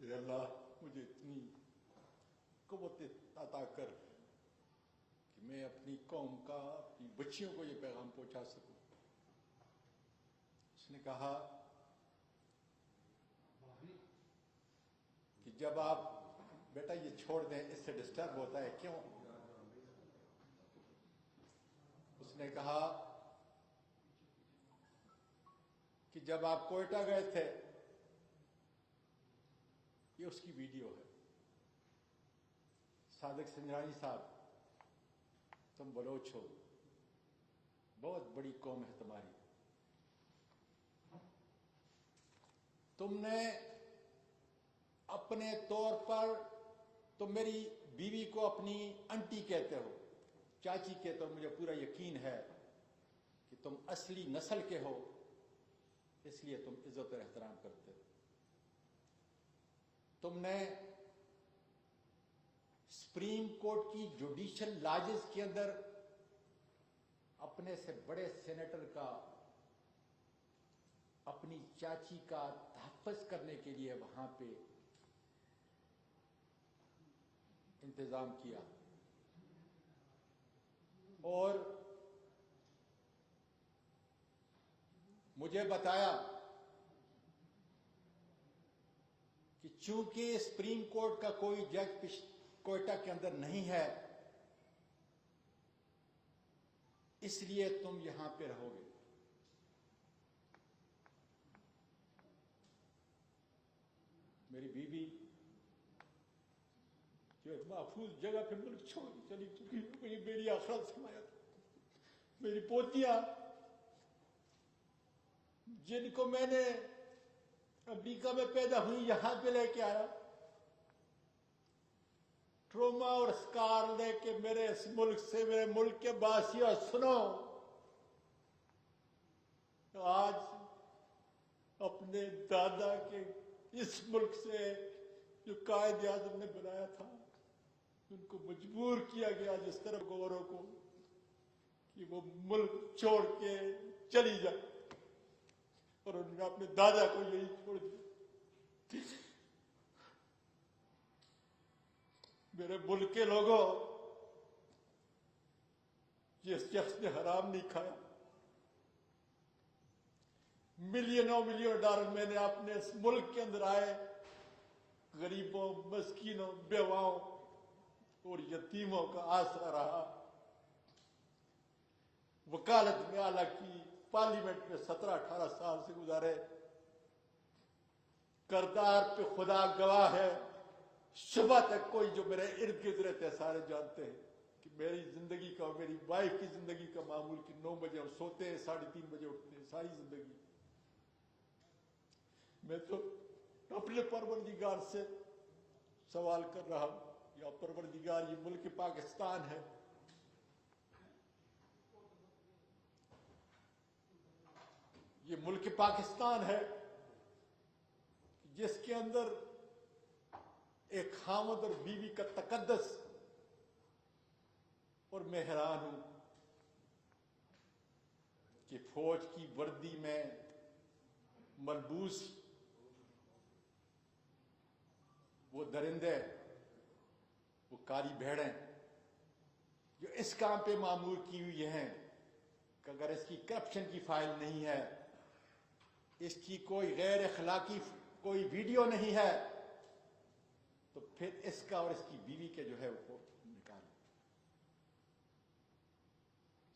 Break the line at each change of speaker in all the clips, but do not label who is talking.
کہ اللہ مجھے اتنی قوت عطا کر کہ میں اپنی قوم کا، اپنی بچیوں کو یہ پیغام پہنچا سکوں۔ اس نے کہا کہ جب آپ بیٹا یہ چھوڑ دیں، اس سے ڈسٹرب ہوتا ہے، کیوں؟ اس نے کہا کہ جب آپ کوئٹہ گئے تھے، یہ اس کی ویڈیو ہے، صادق سنجرانی صاحب تم بلوچ ہو، بہت بڑی قوم ہے تمہاری، تم نے اپنے طور پر تم میری بیوی کو اپنی انٹی کہتے ہو، چاچی کہتے ہو، مجھے پورا یقین ہے کہ تم اصلی نسل کے ہو، اس لیے تم عزت اور احترام کرتے ہو۔ تم نے سپریم کورٹ کی جوڈیشل لاجز کے اندر اپنے سے بڑے سینیٹر کا، اپنی چاچی کا تحفظ کرنے کے لیے وہاں پہ انتظام کیا، اور مجھے بتایا کہ چونکہ سپریم کورٹ کا کوئی جج کوئٹہ کے اندر نہیں ہے، اس لیے تم یہاں پہ رہو گے۔ میری بیوی جو ایک محفوظ جگہ پہ ملک چھوڑ کے چلی چکی، مجھے میری آخرت سمایا تھا۔ میری پوتیاں جن کو میں نے امریکہ میں پیدا ہوئی یہاں پہ لے کے آیا، ٹروما اور سکار لے کے میرے اس ملک سے، میرے ملک کے باسیوں سنو، آج اپنے دادا کے اس ملک سے جو قائد اعظم نے بنایا تھا، ان کو مجبور کیا گیا جس طرح گوروں کو کہ وہ ملک چھوڑ کے چلی جائے، اور انہوں نے اپنے دادا کو یہی چھوڑ دیا۔ میرے ملک کے لوگوں، جس شخص نے حرام نہیں کھایا، ملینوں $ملین میں نے اپنے اس ملک کے اندر آئے غریبوں، مسکینوں، بیواؤں اور یتیموں کا آسرا رہا، وکالت میں اعلیٰ کی، پارلیمنٹ میں 17-18 سال سے گزارے، کردار پہ خدا گواہ ہے، صبح تک کوئی جو میرے ارد گرد رہتے ہیں سارے جانتے ہیں کہ میری زندگی کا اور میری وائف کی زندگی کا معمول کہ 9 بجے ہم سوتے ہیں، 3:30 بجے اٹھتے ہیں، ساری زندگی۔ میں تو اپنے پروردگار سے سوال کر رہا ہوں، یا پروردگار یہ ملک پاکستان ہے، یہ ملک پاکستان ہے جس کے اندر ایک خاوند اور بیوی کا تقدس، اور میں حیران ہوں کہ فوج کی وردی میں ملبوس وہ درندے، وہ کالی بھیڑیں جو اس کام پہ معمور کی ہوئی ہیں کہ اگر اس کی کرپشن کی فائل نہیں ہے، اس کی کوئی غیر اخلاقی کوئی ویڈیو نہیں ہے، تو پھر اس کا اور اس کی بیوی کے جو ہے وہ نکال۔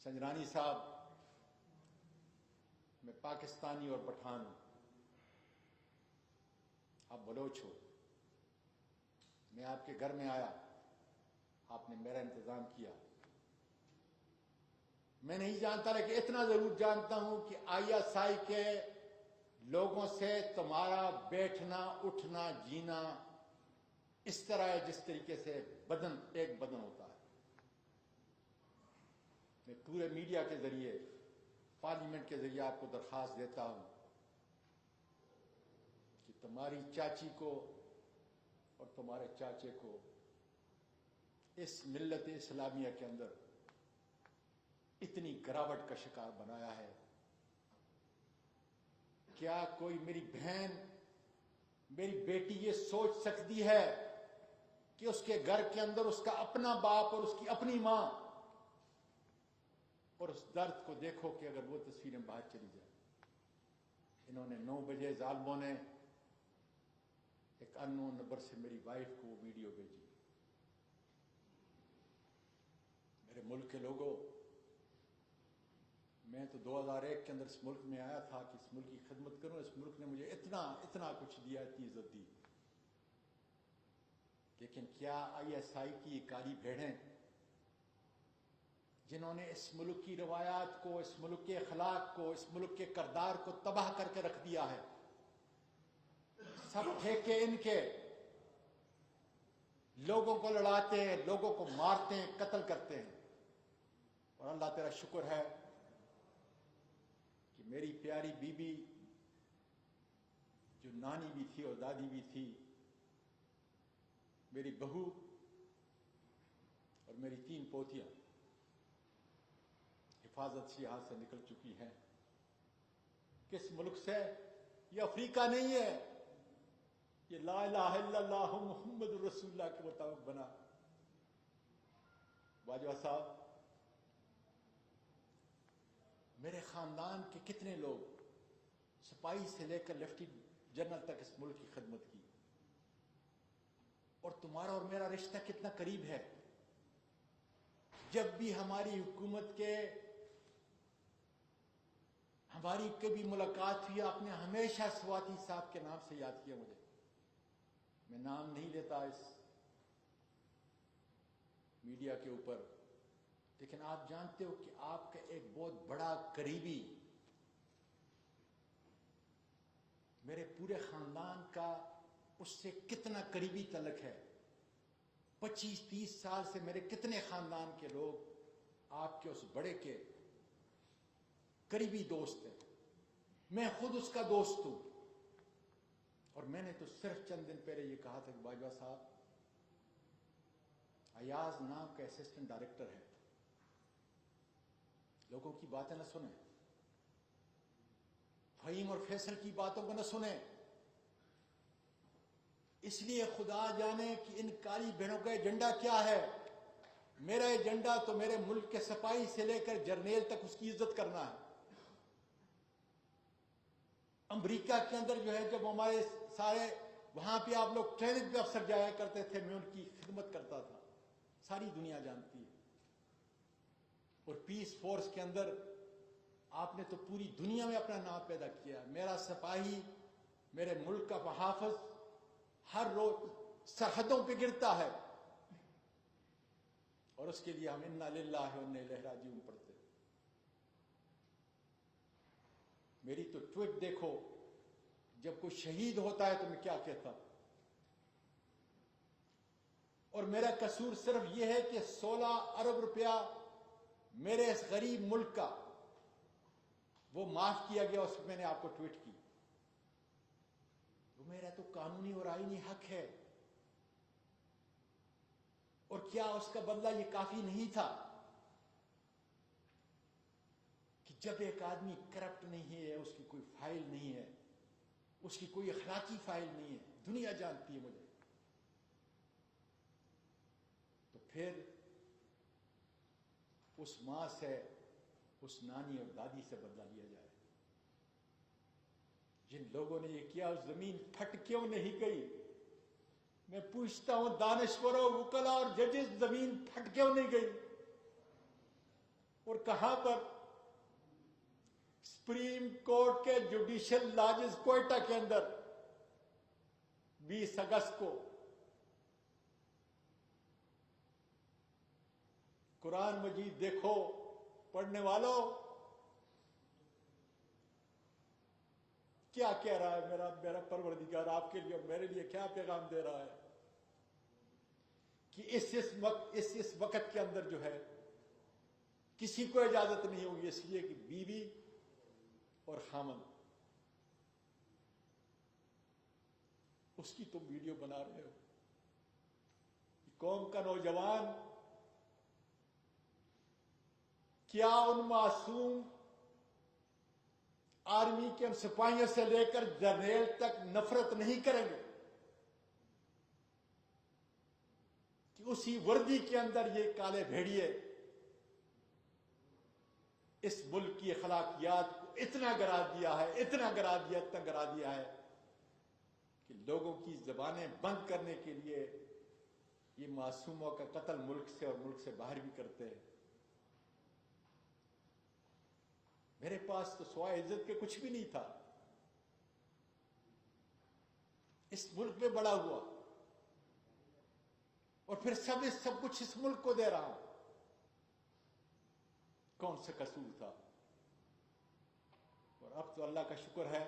سنجرانی صاحب، میں پاکستانی اور پٹھان ہوں، آپ بلوچ ہو، میں آپ کے گھر میں آیا، آپ نے میرا انتظام کیا، میں نہیں جانتا لیکن اتنا ضرور جانتا ہوں کہ ISI کے لوگوں سے تمہارا بیٹھنا، اٹھنا، جینا اس طرح ہے جس طریقے سے بدن ایک بدن ہوتا ہے۔ میں پورے میڈیا کے ذریعے، پارلیمنٹ کے ذریعے آپ کو درخواست دیتا ہوں کہ تمہاری چاچی کو اور تمہارے چاچے کو اس ملت اسلامیہ کے اندر اتنی گراوٹ کا شکار بنایا ہے۔ کیا کوئی میری بہن میری بیٹی یہ سوچ سکتی ہے کہ اس کے گھر کے اندر اس کا اپنا باپ اور اس کی اپنی ماں، اور اس درد کو دیکھو کہ اگر وہ تصویریں باہر چلی جائیں۔ انہوں نے 9 بجے ظالموں نے ایک ان نون نمبر سے میری وائف کو وہ ویڈیو بھیجی۔ میرے ملک کے لوگوں، میں تو 2001 کے اندر اس ملک میں آیا تھا کہ اس ملک کی خدمت کروں۔ اس ملک نے مجھے اتنا کچھ دیا، اتنی عزت دی، لیکن کیا ISI کی یہ کالی بھیڑیں جنہوں نے اس ملک کی روایات کو، اس ملک کے اخلاق کو، اس ملک کے کردار کو تباہ کر کے رکھ دیا ہے، سب ٹھیکے ان کے، لوگوں کو لڑاتے ہیں، لوگوں کو مارتے ہیں، قتل کرتے ہیں۔ اور اللہ تیرا شکر ہے کہ میری پیاری بی بی جو نانی بھی تھی اور دادی بھی تھی، میری بہو اور میری 3 پوتیاں حفاظت سے یہاں سے نکل چکی ہیں۔ کس ملک سے؟ یہ افریقہ نہیں ہے، یہ لا الہ الا اللہ محمد رسول اللہ کے مطابق بنا۔ باجوہ صاحب، میرے خاندان کے کتنے لوگ سپاہی سے لے کر لیفٹیننٹ جنرل تک اس ملک کی خدمت کی، اور تمہارا اور میرا رشتہ کتنا قریب ہے۔ جب بھی ہماری حکومت کے ہماری کبھی ملاقات ہوئی، آپ نے ہمیشہ سواتی صاحب کے نام سے یاد کیا مجھے۔ میں نام نہیں لیتا اس میڈیا کے اوپر، لیکن آپ جانتے ہو کہ آپ کا ایک بہت بڑا قریبی میرے پورے خاندان کا اس سے کتنا قریبی تعلق ہے۔ 25-30 سال سے میرے کتنے خاندان کے لوگ آپ کے اس بڑے کے قریبی دوست ہیں۔ میں خود اس کا دوست ہوں، اور میں نے تو صرف چند دن پہلے یہ کہا تھا کہ باجوہ صاحب، ایاز نام کا اسسٹنٹ ڈائریکٹر ہے، لوگوں کی باتیں نہ سنیں، فہیم اور فیصل کی باتوں کو نہ سنیں، اس لیے خدا جانے کہ ان کالی بہنوں کا ایجنڈا کیا ہے۔ میرا ایجنڈا تو میرے ملک کے سپاہی سے لے کر جرنیل تک اس کی عزت کرنا ہے۔ امریکہ کے اندر جو ہے، جب ہمارے سارے وہاں پہ آپ لوگ ٹریننگ پہ افسر جایا کرتے تھے، میں ان کی خدمت کرتا تھا، ساری دنیا جانتی ہے۔ اور پیس فورس کے اندر آپ نے تو پوری دنیا میں اپنا نام پیدا کیا۔ میرا سپاہی، میرے ملک کا محافظ ہر روز سرحدوں پہ گرتا ہے، اور اس کے لیے ہم انا للہ و انا الیہ راجعون پڑھتے ہیں۔ میری تو ٹویٹ دیکھو، جب کوئی شہید ہوتا ہے تو میں کیا کہتا ہوں، اور میرا قصور صرف یہ ہے کہ 16 ارب روپیہ میرے اس غریب ملک کا وہ معاف کیا گیا، اس پہ میں نے آپ کو ٹویٹ کی۔ وہ میرا تو قانونی اور آئینی حق ہے، اور کیا اس کا بدلہ یہ کافی نہیں تھا کہ جب ایک آدمی کرپٹ نہیں ہے، اس کی کوئی فائل نہیں ہے، اس کی کوئی اخلاقی فائل نہیں ہے، دنیا جانتی ہے مجھے، تو پھر اس ماں سے، اس نانی اور دادی سے بدلہ لیا جائے۔ جن لوگوں نے یہ کیا، اس زمین پھٹ کیوں نہیں گئی؟ میں پوچھتا ہوں دانشوروں، وکلا اور ججز، زمین پھٹ کیوں نہیں گئی؟ اور کہاں پر؟ سپریم کورٹ کے جوڈیشل لاجز کوئٹہ کے اندر 20 اگست کو قرآن مجید دیکھو پڑھنے والوں، کیا کہہ رہا ہے میرا پروردگار آپ کے لیے اور میرے لیے، کیا پیغام دے رہا ہے کہ اس وقت کے اندر جو ہے کسی کو اجازت نہیں ہوگی، اس لیے کہ بیوی اور خامن، اس کی تم ویڈیو بنا رہے ہو۔ قوم کا نوجوان کیا ان معصوم آرمی کے ان سپاہیوں سے لے کر جرنیل تک نفرت نہیں کریں گے کہ اسی وردی کے اندر یہ کالے بھیڑیے اس ملک کی اخلاقیات کو اتنا گرا دیا ہے، اتنا گرا دیا ہے کہ لوگوں کی زبانیں بند کرنے کے لیے یہ معصوموں کا قتل ملک سے اور ملک سے باہر بھی کرتے ہیں۔ میرے پاس تو سوائے عزت کے کچھ بھی نہیں تھا، اس ملک میں بڑا ہوا اور پھر سب کچھ اس ملک کو دے رہا ہوں۔ کون سا قصور تھا؟ اور اب تو اللہ کا شکر ہے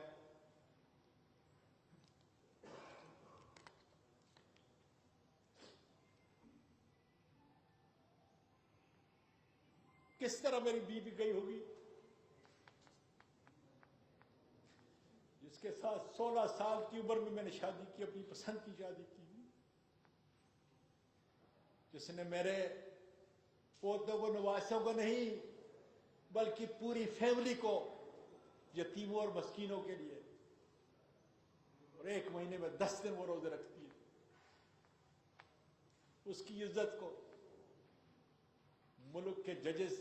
کس طرح میری بیوی گئی ہوگی جس کے ساتھ 16 سال کی عمر میں نے شادی کی، اپنی پسند کی شادی کی، جس نے میرے پوتوں کو، نواسوں کو نہیں بلکہ پوری فیملی کو، یتیموں اور مسکینوں کے لیے، اور 1 مہینے میں 10 دن وہ روزے رکھتی ہے۔ اس کی عزت کو ملک کے ججز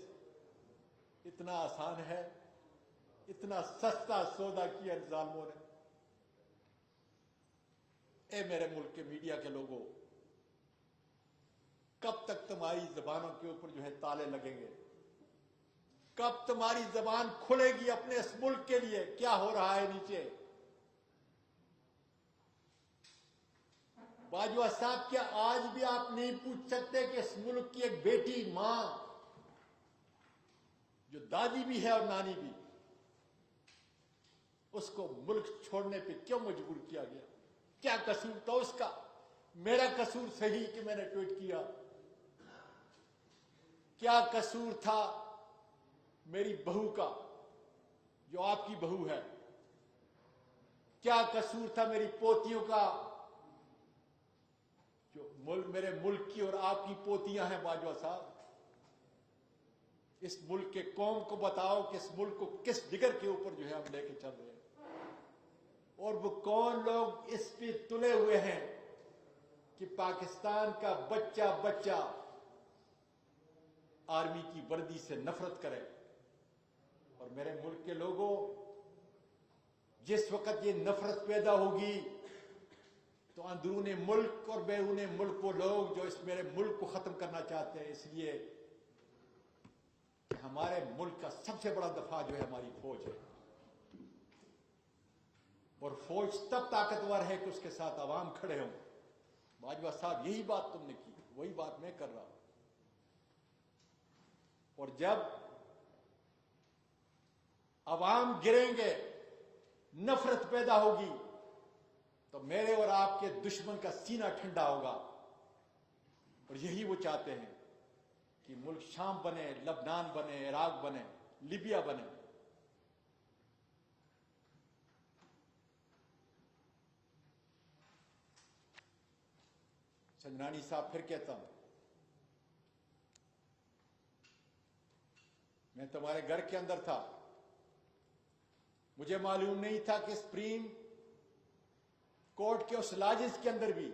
اتنا آسان ہے، اتنا سستا سودا کیا ان ظالموں نے۔ اے میرے ملک کے میڈیا کے لوگوں، کب تک تمہاری زبانوں کے اوپر جو ہے تالے لگیں گے؟ کب تمہاری زبان کھلے گی اپنے اس ملک کے لیے؟ کیا ہو رہا ہے نیچے؟ باجوہ صاحب، کیا آج بھی آپ نہیں پوچھ سکتے کہ اس ملک کی ایک بیٹی، ماں، جو دادی بھی ہے اور نانی بھی، اس کو ملک چھوڑنے پہ کیوں مجبور کیا گیا؟ کیا قصور تھا اس کا؟ میرا قصور صحیح کہ میں نے ٹویٹ کیا؟ کیا قصور تھا میری بہو کا جو آپ کی بہو ہے؟ کیا قصور تھا میری پوتیوں کا جو میرے ملک کی اور آپ کی پوتیاں ہیں؟ باجوہ صاحب، اس ملک کے قوم کو بتاؤ کہ اس ملک کو کس ڈگر کے اوپر جو ہے ہم لے کے چل رہے ہیں، اور وہ کون لوگ اس پہ تلے ہوئے ہیں کہ پاکستان کا بچہ آرمی کی وردی سے نفرت کرے۔ اور میرے ملک کے لوگوں، جس وقت یہ نفرت پیدا ہوگی تو اندرون ملک اور بیرون ملک وہ لوگ جو اس میرے ملک کو ختم کرنا چاہتے ہیں، اس لیے کہ ہمارے ملک کا سب سے بڑا دفاع جو ہے ہماری فوج ہے، اور فوج تب طاقتور ہے کہ اس کے ساتھ عوام کھڑے ہوں۔ باجوہ صاحب، یہی بات تم نے کی، وہی بات میں کر رہا ہوں۔ اور جب عوام گریں گے، نفرت پیدا ہوگی، تو میرے اور آپ کے دشمن کا سینہ ٹھنڈا ہوگا۔ اور یہی وہ چاہتے ہیں کہ ملک شام بنے، لبنان بنے، عراق بنے، لیبیا بنے۔ سنجنانی صاحب، پھر کہتا ہوں، میں تمہارے گھر کے اندر تھا، مجھے معلوم نہیں تھا کہ سپریم کورٹ کے اس لاجز کے اندر بھی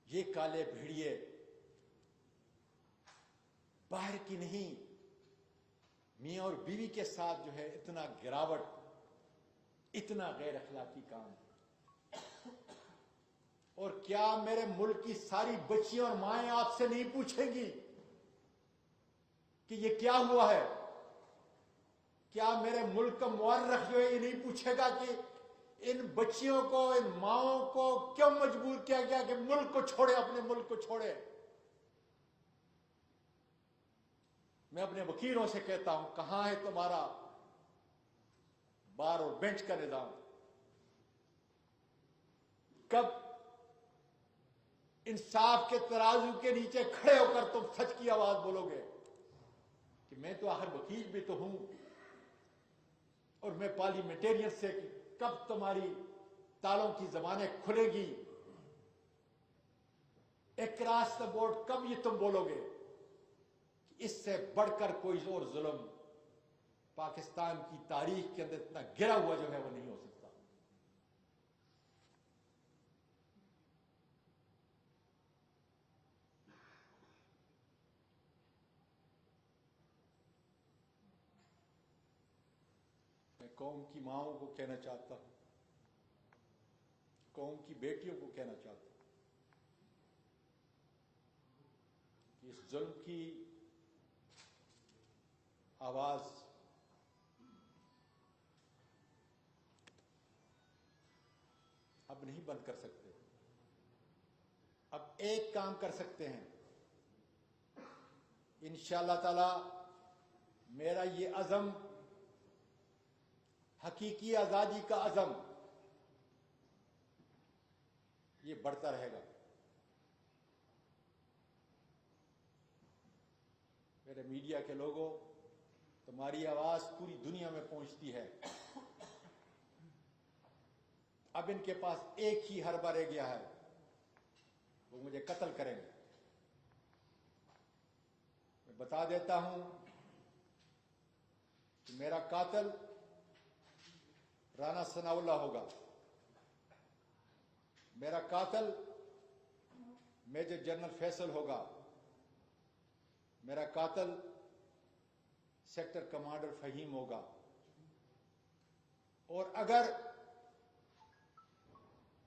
یہ کالے بھیڑیے باہر کی نہیں، میاں اور بیوی کے ساتھ جو ہے اتنا گراوٹ، اتنا غیر اخلاقی کام۔ اور کیا میرے ملک کی ساری بچیاں اور مائیں آپ سے نہیں پوچھیں گی کہ یہ کیا ہوا ہے؟ کیا میرے ملک کا مورخ جو ہے یہ نہیں پوچھے گا کہ ان بچیوں کو، ان ماؤں کو کیوں مجبور کیا گیا کہ ملک کو چھوڑے، اپنے ملک کو چھوڑے؟ میں اپنے وکیلوں سے کہتا ہوں، کہاں ہے تمہارا بار اور بینچ کا نظام؟ کب انصاف کے ترازو کے نیچے کھڑے ہو کر تم سچ کی آواز بولو گے کہ میں تو آخر وکیل بھی تو ہوں اور میں پارلیمنٹیرین سے، کب تمہاری تالوں کی زبانیں کھلے گی؟ اکراس دا بورڈ، کب یہ تم بولو گے کہ اس سے بڑھ کر کوئی اور ظلم پاکستان کی تاریخ کے اندر اتنا گرا ہوا جو ہے وہ نہیں ہو سکتا. میں قوم کی ماؤں کو کہنا چاہتا ہوں, قوم کی بیٹیوں کو کہنا چاہتا ہوں کہ اس ظلم کی آواز اب نہیں بند کر سکتے. اب ایک کام کر سکتے ہیں, انشاءاللہ تعالی میرا یہ عزم, حقیقی آزادی کا عزم, یہ بڑھتا رہے گا. میرے میڈیا کے لوگوں, تمہاری آواز پوری دنیا میں پہنچتی ہے. اب ان کے پاس ایک ہی حربہ رہ گیا ہے, وہ مجھے قتل کریں گے. میں بتا دیتا ہوں کہ میرا قاتل رانا ثناء اللہ ہوگا. میرا قاتل میجر جنرل فیصل ہوگا. میرا قاتل سیکٹر کمانڈر فہیم ہوگا. اور اگر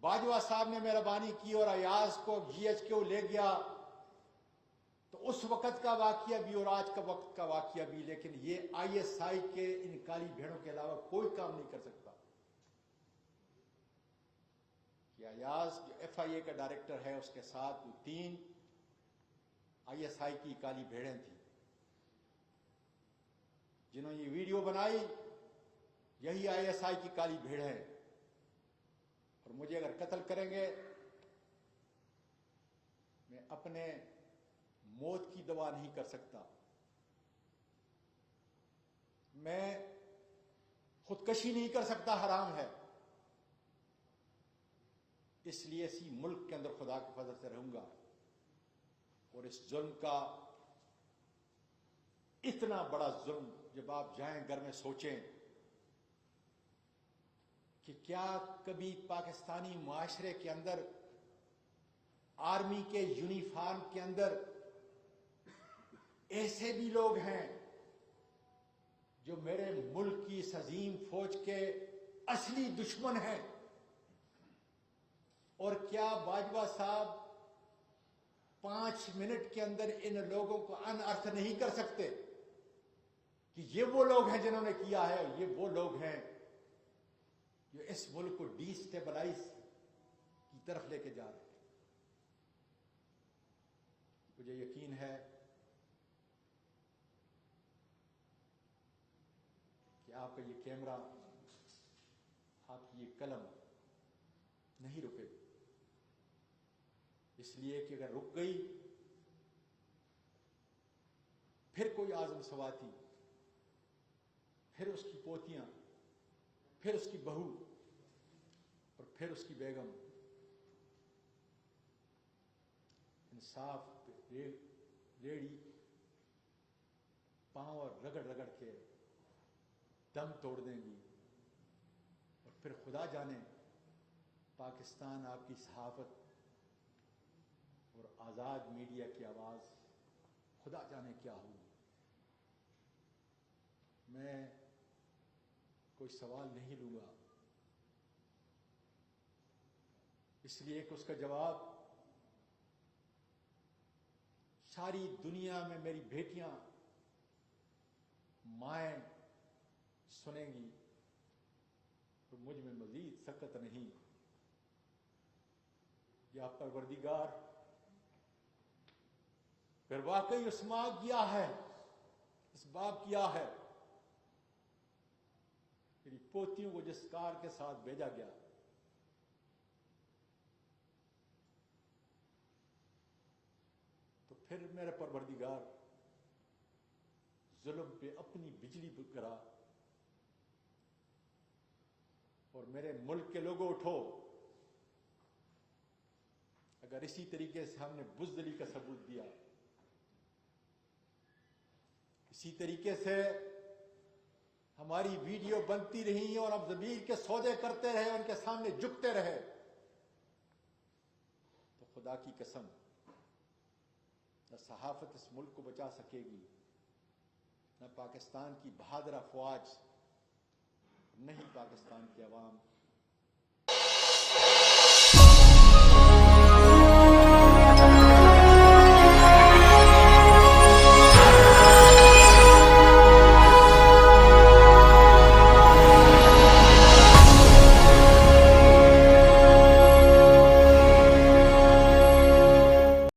باجوہ صاحب نے مہربانی کی اور ایاز کو جی ایچ کیو لے گیا تو اس وقت کا واقعہ بھی اور آج کا وقت کا واقعہ بھی, لیکن یہ آئی ایس آئی کے ان کالی بھیڑوں کے علاوہ کوئی کام نہیں کر سکتا. کہ ایاز جو ایف آئی اے کا ڈائریکٹر ہے, اس کے ساتھ وہ 3 آئی ایس آئی کی کالی بھیڑیں تھیں جنہوں نے یہ ویڈیو بنائی. یہی آئی ایس آئی کی کالی بھیڑ ہے. اور مجھے اگر قتل کریں گے, میں اپنے موت کی دوا نہیں کر سکتا. میں خودکشی نہیں کر سکتا, حرام ہے. اس لیے اسی ملک کے اندر خدا کے فضل سے رہوں گا. اور اس ظلم کا, اتنا بڑا ظلم, جب آپ جائیں گھر میں سوچیں کہ کیا کبھی پاکستانی معاشرے کے اندر آرمی کے یونیفارم کے اندر ایسے بھی لوگ ہیں جو میرے ملک کی اس عظیم فوج کے اصلی دشمن ہیں. اور کیا باجوہ صاحب 5 منٹ کے اندر ان لوگوں کو انارتھ نہیں کر سکتے کہ یہ وہ لوگ ہیں جنہوں نے کیا ہے, اور یہ وہ لوگ ہیں جو اس ملک کو ڈی اسٹیبلائز کی طرف لے کے جا رہے ہیں. مجھے یقین ہے کہ آپ کا یہ کیمرہ, آپ کی یہ قلم نہیں رکے گی. اس لیے کہ اگر رک گئی پھر کوئی اعظم سواتی, پھر اس کی پوتیاں, پھر اس کی بہو, اور پھر اس کی بیگم انصاف پہ ریڑھی پاؤں اور رگڑ رگڑ کے دم توڑ دیں گی. اور پھر خدا جانے پاکستان, آپ کی صحافت اور آزاد میڈیا کی آواز خدا جانے کیا ہوگی. میں کوئی سوال نہیں لوں گا, اس لیے کہ اس کا جواب ساری دنیا میں میری بیٹیاں, مائیں سنیں گی. تو مجھ میں مزید سکت نہیں, یا پروردگار پھر واقعی اس ماں کیا ہے, اس باپ کیا ہے, میری پوتیوں کو جس کار کے ساتھ بھیجا گیا, تو پھر میرے پروردگار ظلم پہ اپنی بجلی گرا. اور میرے ملک کے لوگوں اٹھو, اگر اسی طریقے سے ہم نے بزدلی کا ثبوت دیا اسی طریقے سے ہماری ویڈیو بنتی رہی اور ہم ضمیر کے سودے کرتے رہے، ان کے سامنے جھکتے رہے، تو خدا کی قسم نہ صحافت اس ملک کو بچا سکے گی، نہ پاکستان کی بہادر افواج، نہ ہی پاکستان کی عوام